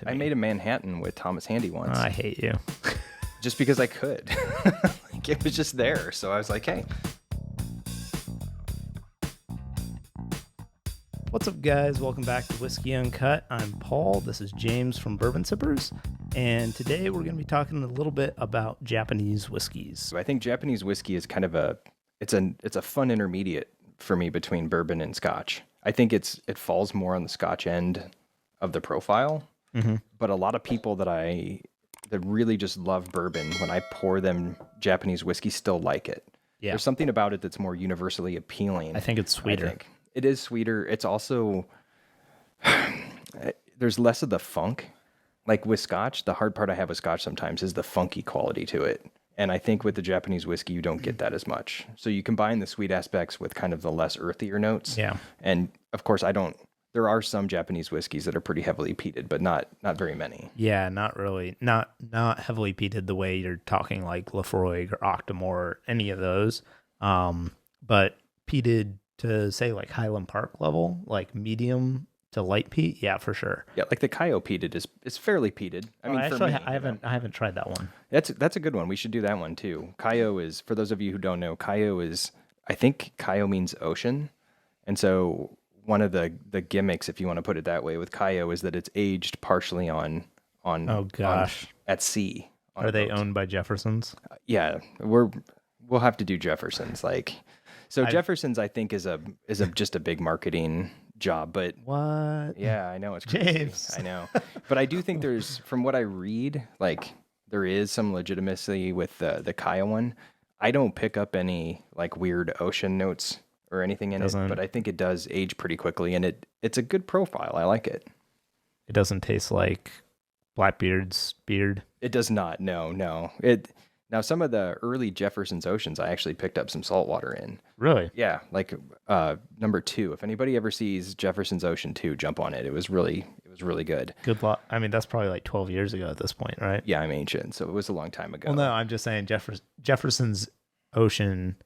I made a Manhattan with Thomas Handy once. I hate you. Just because I could. Like, it was just there. So I was like, hey. What's up, guys? Welcome back to Whiskey Uncut. I'm Paul. This is James from Bourbon Sippers. And today we're going to be talking a little bit about Japanese whiskeys. So I think Japanese whiskey is kind of it's a fun intermediate for me between bourbon and Scotch. I think it falls more on the Scotch end of the profile. Mm-hmm. But a lot of people that really just love bourbon, when I pour them Japanese whiskey, still like it. Yeah. There's something about it that's more universally appealing. I think it's sweeter. It is sweeter. It's also, there's less of the funk. Like with Scotch, the hard part I have with Scotch sometimes is the funky quality to it. And I think with the Japanese whiskey, you don't get that as much. So you combine the sweet aspects with kind of the less earthier notes. Yeah. And of course, there are some Japanese whiskeys that are pretty heavily peated, but not very many. Yeah, not really. Not heavily peated the way you're talking like Lafroig or Octomore or any of those. But peated to say like Highland Park level, like medium to light peat, yeah, for sure. Yeah, like the Kaio peated is fairly peated. I haven't tried that one. That's a good one. We should do that one too. Kaio is, for those of you who don't know, I think Kaio means ocean, and so one of the gimmicks, if you want to put it that way, with Kaio is that it's aged partially on at sea. Are they owned by Jeffersons? Yeah, we'll have to do Jeffersons. Jeffersons, I think, is just a big marketing job. But what? Yeah, I know, it's crazy. James. I know, but I do think there's, from what I read, like there is some legitimacy with the Kaio one. I don't pick up any like weird ocean notes or anything in it, but I think it does age pretty quickly, and it's a good profile. I like it. It doesn't taste like Blackbeard's beard. It does not. No. Now, some of the early Jefferson's Oceans, I actually picked up some salt water in. Really? Yeah, like number 2. If anybody ever sees Jefferson's Ocean 2, jump on it. It was really good. Good luck. I mean, that's probably like 12 years ago at this point, right? Yeah, I'm ancient, so it was a long time ago. Well, no, I'm just saying Jefferson's Ocean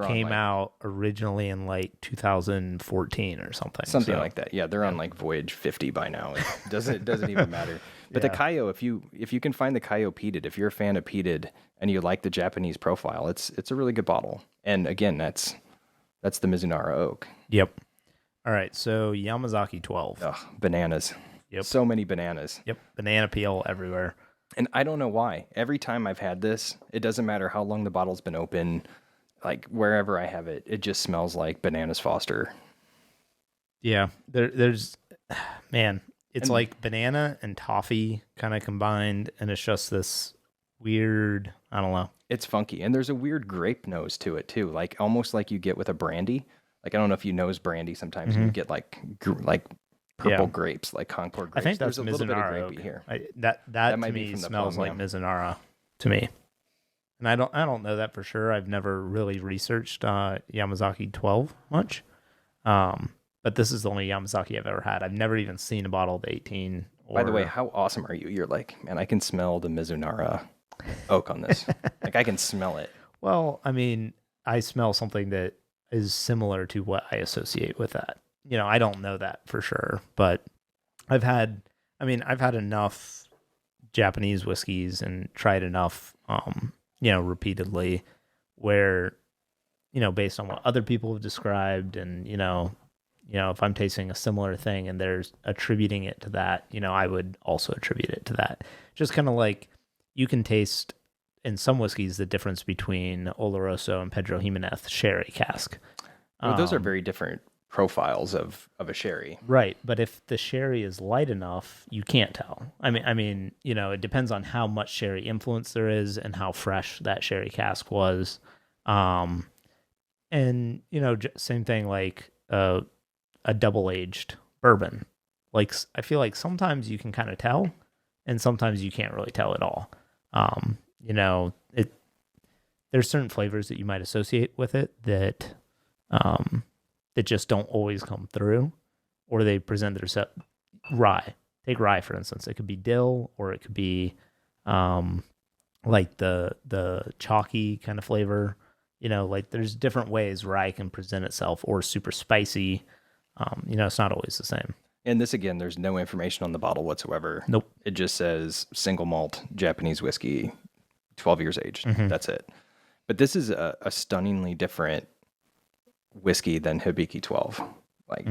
came out originally in like 2014 or something. Something like that. Yeah, they're on like voyage 50 by now. It doesn't even matter. But the Kaio, if you can find the Kaio peated, if you're a fan of peated and you like the Japanese profile, it's a really good bottle. And again, that's the Mizunara oak. Yep. All right, so Yamazaki 12. Ugh, bananas. Yep. So many bananas. Yep, banana peel everywhere. And I don't know why. Every time I've had this, it doesn't matter how long the bottle's been open, like wherever I have it, it just smells like Bananas Foster. Yeah, there's it's like banana and toffee kind of combined, and it's just this weird, I don't know. It's funky, and there's a weird grape nose to it too, like almost like you get with a brandy. Like, I don't know if you nose brandy sometimes, and you get like purple grapes, like Concord grapes. I think that's there's a little bit of Mizunara grapey here. That to me smells like Mizunara to me. And I don't know that for sure. I've never really researched Yamazaki 12 much. But this is the only Yamazaki I've ever had. I've never even seen a bottle of 18. By the way, how awesome are you? You're like, man, I can smell the Mizunara oak on this. Like, I can smell it. Well, I mean, I smell something that is similar to what I associate with that. You know, I don't know that for sure, but I've had enough Japanese whiskeys and tried enough, repeatedly where, based on what other people have described and, if I'm tasting a similar thing and they're attributing it to that, I would also attribute it to that. Just kind of like you can taste in some whiskeys the difference between Oloroso and Pedro Jimenez sherry cask. Well, those are very different profiles of a sherry. Right, but if the sherry is light enough, you can't tell. I mean, it depends on how much sherry influence there is and how fresh that sherry cask was. And same thing like a double-aged bourbon. Like, I feel like sometimes you can kind of tell, and sometimes you can't really tell at all. There's certain flavors that you might associate with it that just don't always come through, or they present themselves. Rye. Take rye, for instance. It could be dill, or it could be like the chalky kind of flavor. Like there's different ways rye can present itself, or super spicy. It's not always the same. And this, again, there's no information on the bottle whatsoever. Nope. It just says single malt Japanese whiskey, 12 years aged. That's it. But this is a stunningly different whiskey than Hibiki 12. Like,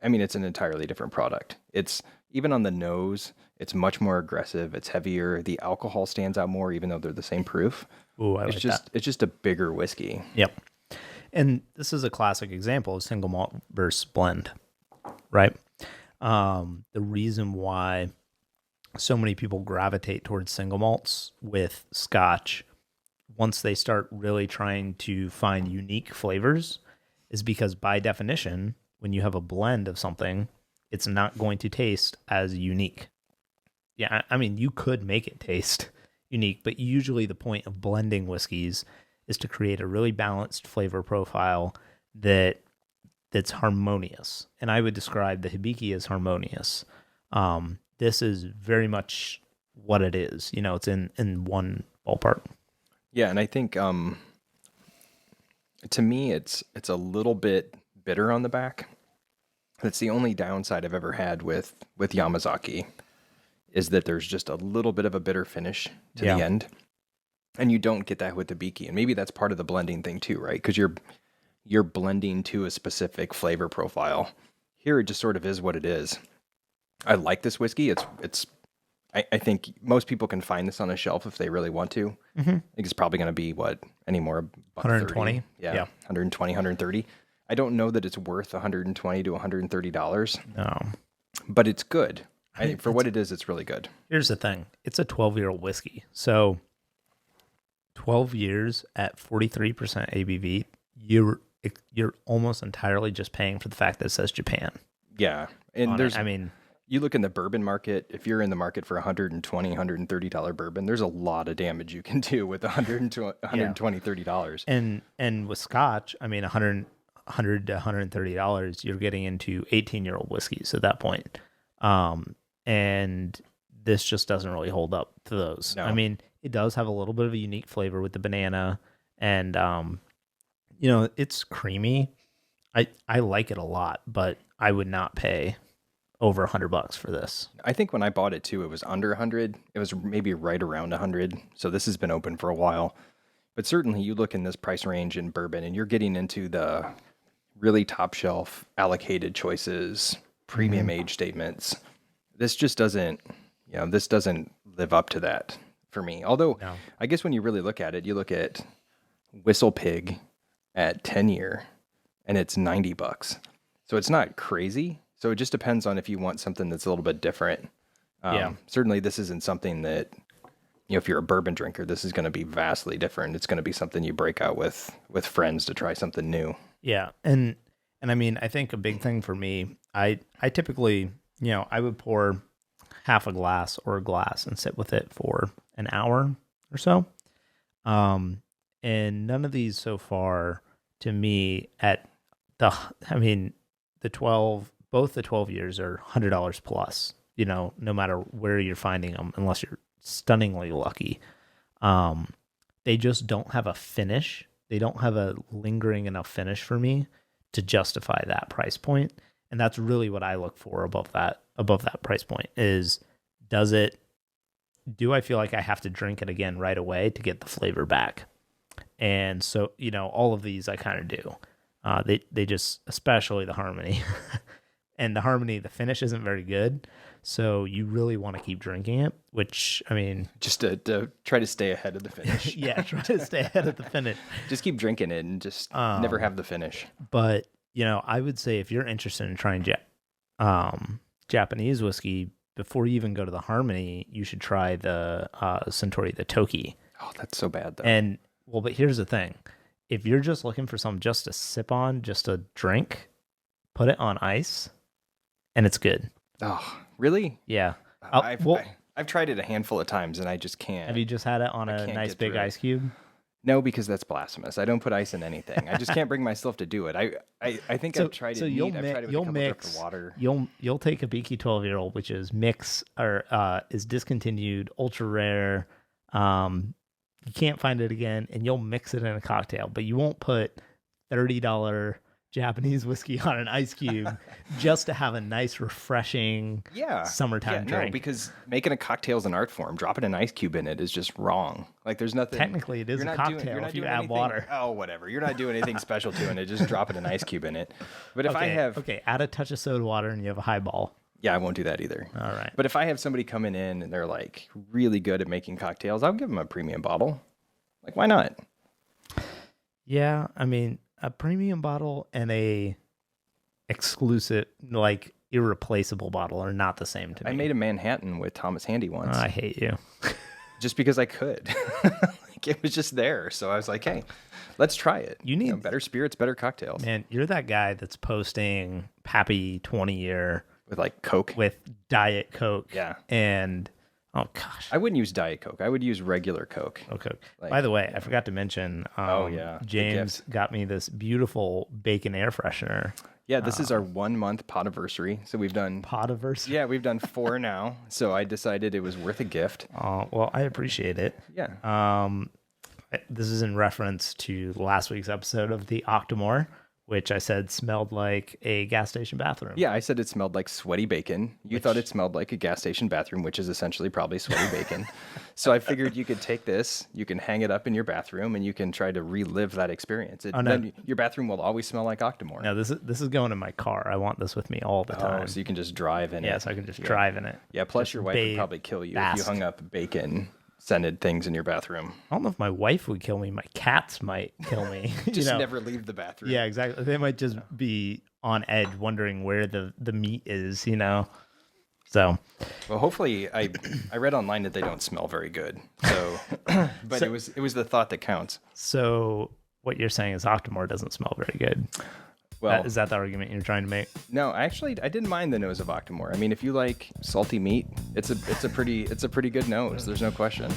I mean, it's an entirely different product. It's even on the nose, it's much more aggressive. It's heavier. The alcohol stands out more, even though they're the same proof. Ooh, I it's like just that. it's just a bigger whiskey. Yep. And this is a classic example of single malt versus blend, right? The reason why so many people gravitate towards single malts with Scotch once they start really trying to find unique flavors is because by definition, when you have a blend of something, it's not going to taste as unique. Yeah, I mean, you could make it taste unique, but usually the point of blending whiskeys is to create a really balanced flavor profile that's harmonious. And I would describe the Hibiki as harmonious. This is very much what it is. You know, it's in one ballpark. Yeah, and I think to me it's a little bit bitter on the back. That's the only downside I've ever had with Yamazaki, is that there's just a little bit of a bitter finish to the end. And you don't get that with the Hibiki. And maybe that's part of the blending thing too, right? Because you're blending to a specific flavor profile. Here it just sort of is what it is. I like this whiskey. I think most people can find this on a shelf if they really want to. I think it's probably going to be anymore? 120? Yeah, 120, 130. I don't know that it's worth $120 to $130. No. But it's good. I think for what it is, it's really good. Here's the thing. It's a 12-year-old whiskey. So 12 years at 43% ABV, you're almost entirely just paying for the fact that it says Japan. Yeah. And I you look in the bourbon market, if you're in the market for $120, $130 bourbon, there's a lot of damage you can do with $120, $30. And with Scotch, I mean, $100 to $130, you're getting into 18-year-old whiskeys at that point. And this just doesn't really hold up to those. No. I mean, it does have a little bit of a unique flavor with the banana, and it's creamy. I like it a lot, but I would not pay over $100 for this. I think when I bought it too, it was under 100. It was maybe right around 100. So this has been open for a while. But certainly you look in this price range in bourbon and you're getting into the really top shelf allocated choices, premium age statements. This just doesn't live up to that for me. Although I guess when you really look at it, you look at Whistle Pig at 10-year and it's $90. So it's not crazy. So it just depends on if you want something that's a little bit different. Certainly this isn't something that, if you're a bourbon drinker, this is going to be vastly different. It's going to be something you break out with friends to try something new. Yeah. And I mean, I think a big thing for me, I typically, I would pour half a glass or a glass and sit with it for an hour or so. And none of these so far to me both the 12 years are $100 plus, no matter where you're finding them, unless you're stunningly lucky. They just don't have a finish. They don't have a lingering enough finish for me to justify that price point. And that's really what I look for above that price point is, do I feel like I have to drink it again right away to get the flavor back? And so, all of these I kind of do. They just, especially the Harmony. And the Harmony, the finish isn't very good. So you really want to keep drinking it, which, I mean... Just to try to stay ahead of the finish. Yeah, try to stay ahead of the finish. Just keep drinking it and just never have the finish. But, I would say if you're interested in trying Japanese whiskey, before you even go to the Harmony, you should try the Suntory, the Toki. Oh, that's so bad, though. And, but here's the thing. If you're just looking for something just to sip on, just to drink, put it on ice, and it's good. Oh, really? Yeah. I've tried it a handful of times, and I just can't. Have you just had it on a nice big ice cube? No, because that's blasphemous. I don't put ice in anything. I just can't bring myself to do it. I think I've tried it neat. I've tried it with a couple drips of water. You'll take a Hibiki 12-year-old, which is is discontinued, ultra rare. You can't find it again, and you'll mix it in a cocktail, but you won't put $30 Japanese whiskey on an ice cube just to have a nice, refreshing summertime drink. No, because making a cocktail is an art form. Dropping an ice cube in it is just wrong. Like there's nothing. Technically, it is a cocktail if you add water. Oh, whatever. You're not doing anything special to it. Just dropping an ice cube in it. But if I have add a touch of soda water and you have a highball. Yeah, I won't do that either. All right. But if I have somebody coming in and they're like really good at making cocktails, I'll give them a premium bottle. Like, why not? Yeah, I mean, a premium bottle and a exclusive, like irreplaceable bottle are not the same to me. I made a Manhattan with Thomas Handy once. I hate you. Just because I could. Like, it was just there. So I was like, hey, let's try it. You need better spirits, better cocktails. Man, you're that guy that's posting Pappy 20-year with like Coke. With Diet Coke. Yeah. And oh gosh. I wouldn't use Diet Coke. I would use regular Coke. Okay. By the way, I forgot to mention James got me this beautiful bacon air freshener. Yeah, this is our 1 month potiversary. So we've done potiversary. Yeah, we've done 4 now. So I decided it was worth a gift. Oh, well, I appreciate it. Yeah. This is in reference to last week's episode of the Octomore, which I said smelled like a gas station bathroom. Yeah, I said it smelled like sweaty bacon. You thought it smelled like a gas station bathroom, which is essentially probably sweaty bacon. So I figured you could take this, you can hang it up in your bathroom, and you can try to relive that experience. Then your bathroom will always smell like Octomore. No, this is going in my car. I want this with me all the time. So you can just drive in it. Yeah, so I can just drive in it. Yeah, plus your wife would probably kill you if you hung up bacon-scented things in your bathroom. I don't know if my wife would kill me. My cats might kill me. Just never leave the bathroom. Yeah, exactly. They might just be on edge wondering where the meat is, So, well, hopefully, I read online that they don't smell very good. So, but it was the thought that counts. So, what you're saying is Octomore doesn't smell very good. Well, is that the argument you're trying to make? No, actually, I didn't mind the nose of Octomore. I mean, if you like salty meat, it's a pretty good nose. There's no question.